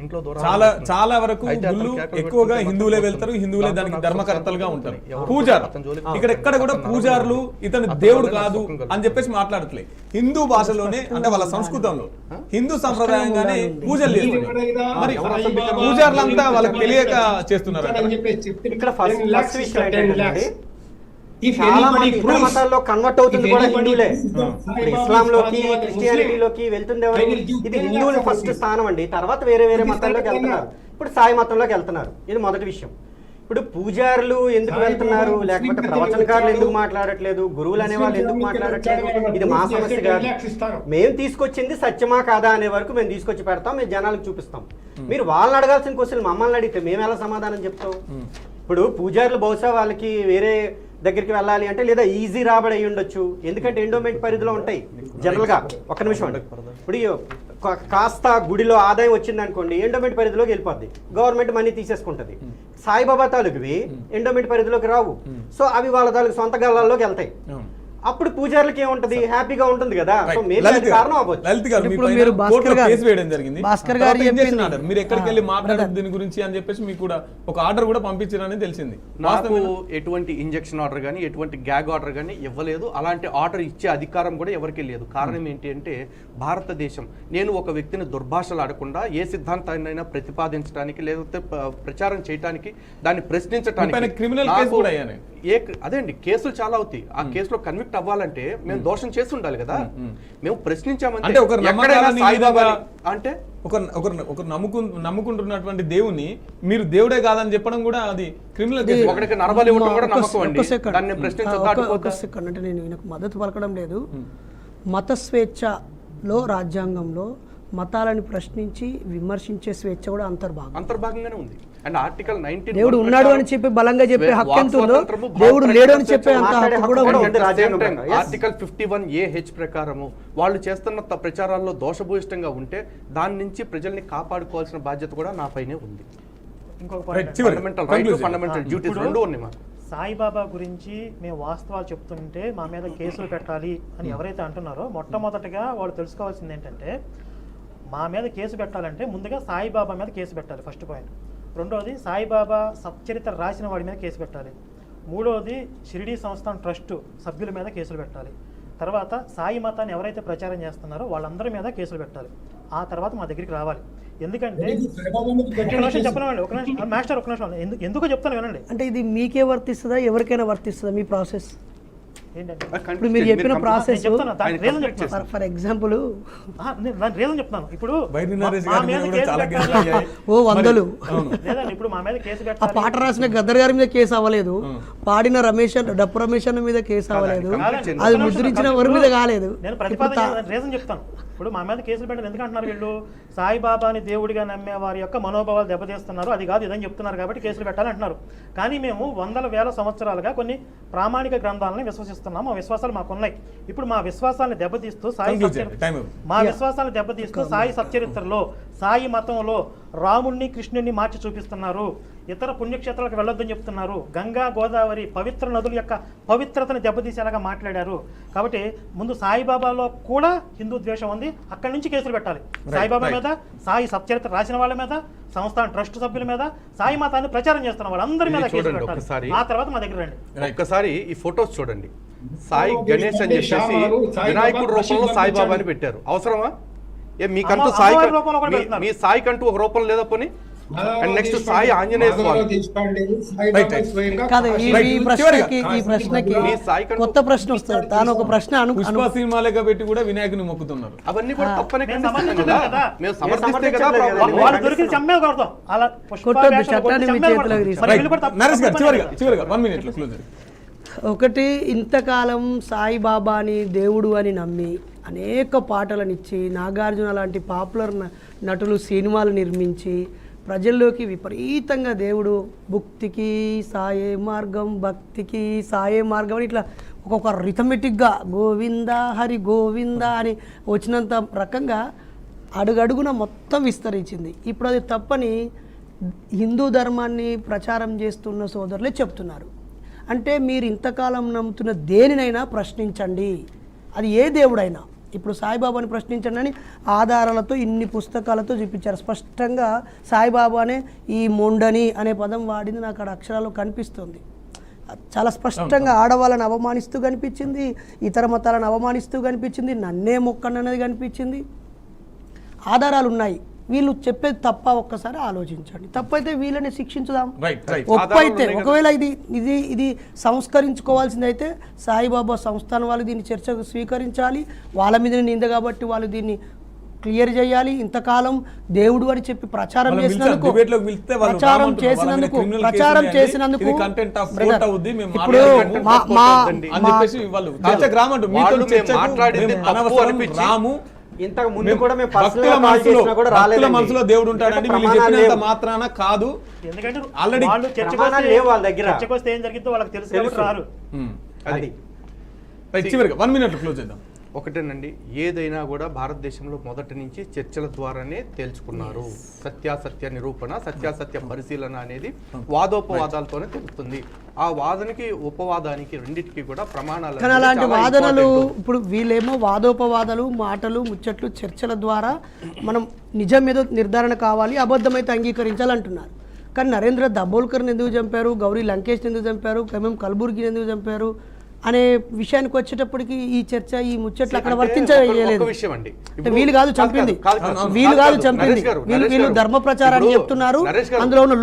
ఇంట్లో చాలా వరకు గుళ్ళు ఎక్కువగా హిందువులే వెళ్తారు, హిందువులే దానికి ధర్మకర్తలుగా ఉంటారు. పూజారు ఇక్కడ ఎక్కడ కూడా పూజారులు ఇతను దేవుడు కాదు అని చెప్పేసి మాట్లాడట్లేదు. హిందూ భాషలోనే అంటే వాళ్ళ సంస్కృతంలో హిందూ సంప్రదాయంగానే పూజలు చేస్తున్నారు. మరి పూజారులంతా వాళ్ళకి తెలియక చేస్తున్నారు. చాలా మంది ఇతర మతాల్లో కన్వర్ట్ అవుతుంది కూడా హిందువులే. ఇస్లాంలోకి క్రిస్టియానిటీలోకి వెళ్తుంది ఎవరు? ఇది హిందువులు ఫస్ట్ స్థానం అండి. తర్వాత వేరే వేరే మతాల్లోకి వెళ్తున్నారు. ఇప్పుడు సాయి మతంలోకి వెళ్తున్నారు. ఇది మొదటి విషయం. ఇప్పుడు పూజారులు ఎందుకు వెళ్తున్నారు, లేకపోతే ప్రవచనకారులు ఎందుకు మాట్లాడట్లేదు, గురువులు అనే వాళ్ళు ఎందుకు మాట్లాడట్లేదు, ఇది మా సమస్య కాదు. మేము తీసుకొచ్చింది సత్యమా కాదా అనే వరకు మేము తీసుకొచ్చి పెడతాం, మేము జనాలకు చూపిస్తాం. మీరు వాళ్ళని అడగాల్సిన క్వశ్చన్ మమ్మల్ని అడిగితే మేము ఎలా సమాధానం చెప్తాం? ఇప్పుడు పూజారులు బహుశా వాళ్ళకి వేరే దగ్గరికి వెళ్ళాలి అంటే లేదా ఈజీ రాబడి అయ్యి ఉండొచ్చు, ఎందుకంటే ఎండోమెంట్ పరిధిలో ఉంటాయి జనరల్గా. ఒక్క నిమిషం అండి. ఇప్పుడు కాస్త గుడిలో ఆదాయం వచ్చింది అనుకోండి, ఎండోమెంట్ పరిధిలోకి వెళ్ళిపోద్ది, గవర్నమెంట్ మనీ తీసేసుకుంటుంది. సాయిబాబా తాలూకువి ఎండోమెంట్ పరిధిలోకి రావు. సో అవి వాళ్ళ తాలూకు సొంత గల్లాల్లోకి వెళ్తాయి. అప్పుడు పూజారులకి ఏముంటది, హ్యాపీగా ఉంటుంది కదా. సో కారణం భాస్కర్ గారు మీరు ఎక్కడికి వెళ్ళి మాట్లాడారు దీని గురించి అని చెప్పేసి మీకు కూడా ఒక ఆర్డర్ కూడా పంపించారని తెలిసింది. నాకు ఎటువంటి ఇంజెక్షన్ ఆర్డర్ కానీ ఎటువంటి గ్యాగ్ ఆర్డర్ కానీ ఇవ్వలేదు. అలాంటి ఆర్డర్ ఇచ్చే అధికారం కూడా ఎవరికి లేదు. కారణం ఏంటి అంటే భారతదేశం నేను ఒక వ్యక్తిని దుర్భాషలు ఆడకుండా ఏ సిద్ధాంతాన్నైనా ప్రతిపాదించడానికి లేకపోతే ప్రచారం చేయడానికి దాన్ని ప్రశ్నించడానికి క్రిమినల్ కేసు కూడా అదే అండి కేసులు చాలా అవుతాయి. ఆ కేసులో కన్విక్ట్ అవ్వాలంటే మేము దోషం చేసి ఉండాలి కదా. మేము ప్రశ్నించామంటే అంటే ఒక నమ్ముకుంటున్నటువంటి దేవుని మీరు దేవుడే కాదని చెప్పడం కూడా అది క్రిమినల్ కేసు. ఒకరికి నరబలి ఇవ్వడం కూడా నమ్మకం అండి. దాన్ని ప్రశ్నించొద్దు అంటే నేను ఈయనకు మద్దతు పలకడం లేదు. మత స్వేచ్ఛలో రాజ్యాంగంలో మతాలను ప్రశ్నించి విమర్శించే స్వేచ్ఛ కూడా అంతర్భాగంగానే ఉంది. అండ్ ఆర్టికల్ 19 దేవుడు ఉన్నాడు అని చెప్పి బలంగా చెప్పే హక్కు ఎంత ఉందో దేవుడు లేడు అని చెప్పే అంత హక్కు కూడా ఉంది. ఆర్టికల్ 51A(h) ప్రకారము వాళ్ళు చేస్తున్న ప్రచారాల్లో దోషభూయిష్టంగా ఉంటే దాని నుంచి ప్రజల్ని కాపాడుకోవాల్సిన బాధ్యత కూడా నా పైనే ఉంది. ఫండమెంటల్ డ్యూటీస్ రెండు ఉన్నాయి మాకు. సాయిబాబా గురించి మేము వాస్తవాలు చెప్తుంటే మా మీద కేసులు పెట్టాలి అని ఎవరైతే అంటున్నారో మొట్టమొదటిగా వాళ్ళు తెలుసుకోవాల్సింది ఏంటంటే, మా మీద కేసు పెట్టాలంటే ముందుగా సాయిబాబా మీద కేసు పెట్టాలి, ఫస్ట్ పాయింట్. రెండవది సాయిబాబా సచ్చరిత్ర రాసిన వాడి మీద కేసు పెట్టాలి. మూడవది షిరిడీ సంస్థాన్ ట్రస్ట్ సభ్యుల మీద కేసులు పెట్టాలి. తర్వాత సాయి మతాన్ని ఎవరైతే ప్రచారం చేస్తున్నారో వాళ్ళందరి మీద కేసులు పెట్టాలి. ఆ తర్వాత మా దగ్గరికి రావాలి. ఎందుకంటే చెప్పనండి, ఒక నిమిషం మాస్టర్, ఒక నిమిషం ఎందుకో చెప్తాను వినండి. అంటే ఇది మీకే వర్తిస్తుందా, ఎవరికైనా వర్తిస్తుందా మీ ప్రాసెస్? ఇప్పుడు మీరు చెప్పిన ప్రాసెస్ ఫర్ ఎగ్జాంపుల్ రీజన్ చెప్తాను. ఇప్పుడు వందలు లేదండి, ఇప్పుడు మా మీద కేసు ఆ పాట రాసిన గద్దర్ గారి మీద కేసు అవ్వలేదు, పాడిన డప్పు రమేష్ అన్న మీద కేసు అవ్వలేదు, అది ముద్రించిన ఎవరి మీద కాలేదు. నేను ప్రతిపాదన రీజన్ చెప్తాను. ఇప్పుడు మా మీద కేసులు పెట్టారు ఎందుకు అంటున్నారు వీళ్ళు? సాయిబాబాని దేవుడిగా నమ్మే వారి యొక్క మనోభావాలు దెబ్బతీస్తున్నారు, అది కాదు ఇదని చెప్తున్నారు కాబట్టి కేసులు పెట్టాలని అంటున్నారు. కానీ మేము వందల వేల సంవత్సరాలుగా కొన్ని ప్రామాణిక గ్రంథాలని విశ్వసిస్తున్నాము. ఆ విశ్వాసాలు మాకున్నాయి. ఇప్పుడు మా విశ్వాసాలను దెబ్బతీస్తూ సాయి సచ్చరిత్రలో సాయి మతంలో రాముణ్ణి కృష్ణుణ్ణి మార్చి చూపిస్తున్నారు. ఇతర పుణ్యక్షేత్రాలకు వెళ్ళొద్దని చెప్తున్నారు. గంగా గోదావరి పవిత్ర నదుల యొక్క పవిత్రతను దెబ్బతీసేలాగా మాట్లాడారు. కాబట్టి ముందు సాయిబాబాలో కూడా హిందూ ద్వేషం ఉంది, అక్కడి నుంచి కేసులు పెట్టాలి. సాయిబాబా మీద, సాయి సచ్చరిత్ర రాసిన వాళ్ళ మీద, సంస్థాన ట్రస్ట్ సభ్యుల మీద, సాయి మతాన్ని ప్రచారం చేస్తున్న వాళ్ళందరి మీద కేసులు పెట్టాలి. ఆ తర్వాత మా దగ్గర రండి. ఒక్కసారి ఈ ఫొటోస్ చూడండి. సాయి గణేష్ అని చెప్పేసి వినాయకుడు రూపంలో సాయిబాబాని పెట్టారు. అవసరమా? మీకంటూ మీ సాయికంటూ ఒక రూపం లేదా పోనీ? అండ్ నెక్స్ట్ సాయి ఆంజనేయ స్వామి. ఈ ప్రశ్నకి కొత్త ప్రశ్న వస్తుంది. తాను ఒక ప్రశ్న సినిమాలుగా పెట్టి కూడా వినాయకుని మొక్కుతున్నారు. అవన్నీ కూడా తప్పనే కొట్టొద్దు, చట్టాన్ని మీ చేతిలో. ఒకటి, ఇంతకాలం సాయిబాబాని దేవుడు అని నమ్మి అనేక పాటలనిచ్చి నాగార్జున లాంటి పాపులర్ నటులు సినిమాలు నిర్మించి ప్రజల్లోకి విపరీతంగా దేవుడు భక్తికి సాయే మార్గం, భక్తికి సాయే మార్గం అని ఇట్లా ఒక్కొక్క రిథమెటిక్గా గోవింద హరి గోవింద అని వచ్చినంత రకంగా అడుగడుగున మొత్తం విస్తరించింది. ఇప్పుడు అది తప్పని హిందూ ధర్మాన్ని ప్రచారం చేస్తున్న సోదరులే చెప్తున్నారు. అంటే మీరు ఇంతకాలం నమ్ముతున్న దేనినైనా ప్రశ్నించండి, అది ఏ దేవుడైనా. ఇప్పుడు సాయిబాబాని ప్రశ్నించండి అని ఆధారాలతో ఇన్ని పుస్తకాలతో చూపించారు. స్పష్టంగా సాయిబాబానే ఈ మొండని అనే పదం వాడింది నాకు అక్కడ అక్షరాలు కనిపిస్తుంది. చాలా స్పష్టంగా ఆడవాళ్ళని అవమానిస్తూ కనిపించింది, ఇతర మతాలను అవమానిస్తూ కనిపించింది, నన్నే మొక్కండి అనేది కనిపించింది. ఆధారాలు ఉన్నాయి. వీళ్ళు చెప్పేది తప్ప ఒక్కసారి ఆలోచించండి. తప్పైతే వీళ్ళని శిక్షించుదాం. ఒప్పైతే ఒకవేళ ఇది సంస్కరించుకోవాల్సింది అయితే సాయిబాబా సంస్థానం వాళ్ళు దీన్ని చర్చకు స్వీకరించాలి. వాళ్ళ మీద నింద కాబట్టి వాళ్ళు దీన్ని క్లియర్ చేయాలి. ఇంతకాలం దేవుడు అని చెప్పి ప్రచారం చేసినందుకు ఇప్పుడు ఇంతకు ముందు కూడా మేము పర్సనల్ కాల్ చేసినా కూడా రాలేదు. మనసులో దేవుడు ఉంటాడని వీళ్ళు చెప్పినంత మాత్రాన కాదు. ఎందుకంటే ఆల్రెడీ వాళ్ళు ప్రమాణాలు లేవు వాళ్ళ దగ్గర. చర్చకు వస్తే ఏం జరిగిందో వాళ్ళకి తెలుసు కాబట్టి రారు. అది చివరిగా 1 minute క్లోజ్ చేద్దాం. ఒకటేనండి, ఏదైనా కూడా భారతదేశంలో మొదటి నుంచి చర్చల ద్వారానే తేల్చుకున్నారు. సత్యాసత్య నిరూపణ, సత్యాసత్య పరిశీలన అనేది వాదోపవాదాలతోనే తెలుస్తుంది. ఆ వాదనకి ఉపవాదానికి రెండింటికి కూడా ప్రమాణాలు. కానీ అలాంటి వాదనలు ఇప్పుడు వీళ్ళేమో వాదోపవాదాలు, మాటలు, ముచ్చట్లు, చర్చల ద్వారా మనం నిజం ఏదో నిర్ధారణ కావాలి, అబద్ధమైతే అంగీకరించాలంటున్నారు. కానీ నరేంద్ర దాబోల్కర్ని ఎందుకు చంపారు, గౌరీ లంకేష్ని ఎందుకు చంపారు, ఎంఎం కల్బుర్గిని ఎందుకు చంపారు అనే విషయానికి వచ్చేటప్పటికి ఈ చర్చ, ఈ ముచ్చట్లు అక్కడ వర్తించలేదు. వీళ్ళు కాదు చంపింది, వీళ్ళు కాదు చంపింది, వీళ్ళు ధర్మ ప్రచారాన్ని చెప్తున్నారు. అందులో ఉన్న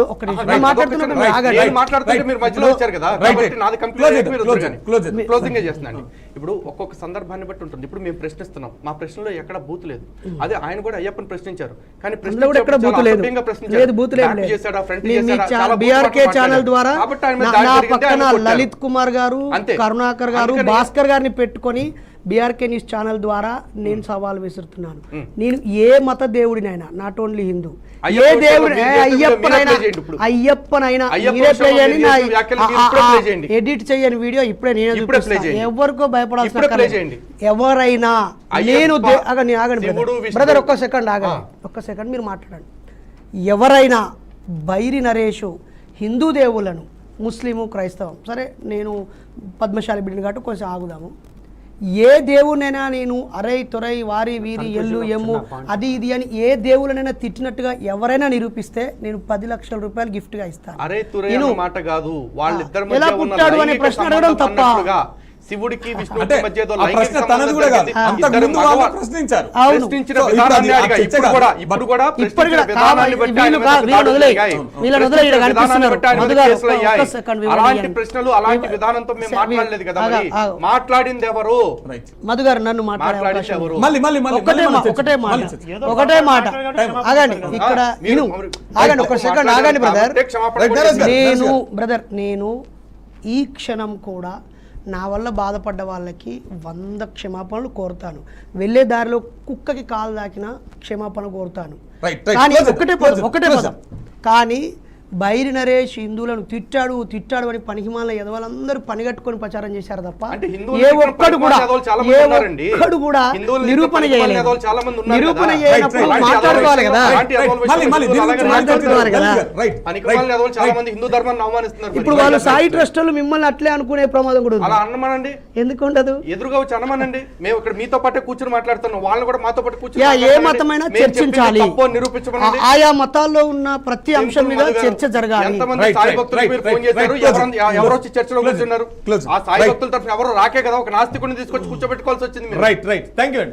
ఇప్పుడు ఒక్కొక్క సందర్భాన్ని బట్టి ఉంటుంది. ఇప్పుడు మేము ప్రశ్నిస్తున్నాం, మా ప్రశ్నలో ఎక్కడ బూత్ లేదు. అదే ఆయన కూడా అయ్యప్పని ప్రశ్నించారు, కానీ బీఆర్కే ఛానల్ ద్వారా నా పక్కన లలిత్ కుమార్ గారు, కరుణాకర్ గారు, భాస్కర్ గారిని పెట్టుకొని బీఆర్కే న్యూస్ ఛానల్ ద్వారా నేను సవాల్ విసురుతున్నాను. నేను ఏ మత దేవుడినైనా, నాట్ ఓన్లీ హిందూ, ఏ దేవుడి అయ్యప్పనైనా ఎడిట్ చేయని వీడియో ఇప్పుడే నేనే చూపిస్తాను. ఎవరికో భయపడాల్సిన ఎవరైనా నేను ఆగండి బ్రదర్, ఒక్క సెకండ్ మీరు మాట్లాడండి. ఎవరైనా బైరి నరేషు హిందూ దేవులను, ముస్లిము, క్రైస్తవం, సరే నేను పద్మశాలి బిడ్డని కాబట్టి కొంచెం ఆగుదాము. ఏ దేవునైనా నేను అరై తొరై వారి వీరి ఎల్లు ఎమ్ము అది ఇది అని ఏ దేవులనైనా తిట్టినట్టుగా ఎవరైనా నిరూపిస్తే నేను 10 లక్షల రూపాయలు గిఫ్ట్ గా ఇస్తాను. ఎలా పుట్టాడు అనే ప్రశ్న అడగడం తప్ప. శివుడికి విష్ణువుకి మధ్య ప్రశ్నించారు. అలాంటి ప్రశ్నలు అలాంటి విధానంతో మేము మాట్లాడలేదు కదా. మాట్లాడింది ఎవరు? మధు గారు నన్ను మాట్లాడింది ఎవరు? ఒకటే మాట ఆగండి, ఇక్కడ ఆగండి, ఒక సెకండ్ ఆగండి బ్రదర్. నేను ఈ క్షణం కూడా నా వల్ల బాధపడ్డ వాళ్ళకి 100 క్షమాపణలు కోరుతాను. వెళ్ళే దారిలో కుక్కకి కాలు దాకిన క్షమాపణ కోరుతాను. కానీ ఒకటే పదం కానీ బైరి నరేష్ హిందువులను తిట్టాడు అని పనికిమాల ఎదవాళ్ళందరూ పనిగట్టుకొని ప్రచారం చేశారు తప్ప ఏ ఒక్కడు కూడా నిరూపణ చేయలేదు. నిరూపణ చేయనప్పుడు మాట్లాడుకోవాలి కదా. ఇప్పుడు వాళ్ళు సాయి ట్రస్టులు మిమ్మల్ని అట్లే అనుకునే ప్రమాదం కూడా ఉంది. ఎందుకు ఉండదు? ఎదురుగా వచ్చి అనమనండి. మేము ఇక్కడ మీతో పాటే కూర్చొని మాట్లాడుతున్నాం, వాళ్ళని కూడా మాతో పాటు కూర్చొని ఏ మతమైనా చర్చించాలి. ఆయా మతాల్లో ఉన్న ప్రతి అంశం మీద చర్చ జరగాలి. ఎంతమంది సాయి భక్తులు ఫోన్ చేశారు, ఎవరు వచ్చి చర్చలో కూర్చున్నారు? ఆ సాయి భక్తుల తరఫున ఎవరు రాకే కదా, ఒక నాస్తికుడిని తీసుకొచ్చి కూర్చోబెట్టుకోవాల్సి వచ్చింది. Right thank you.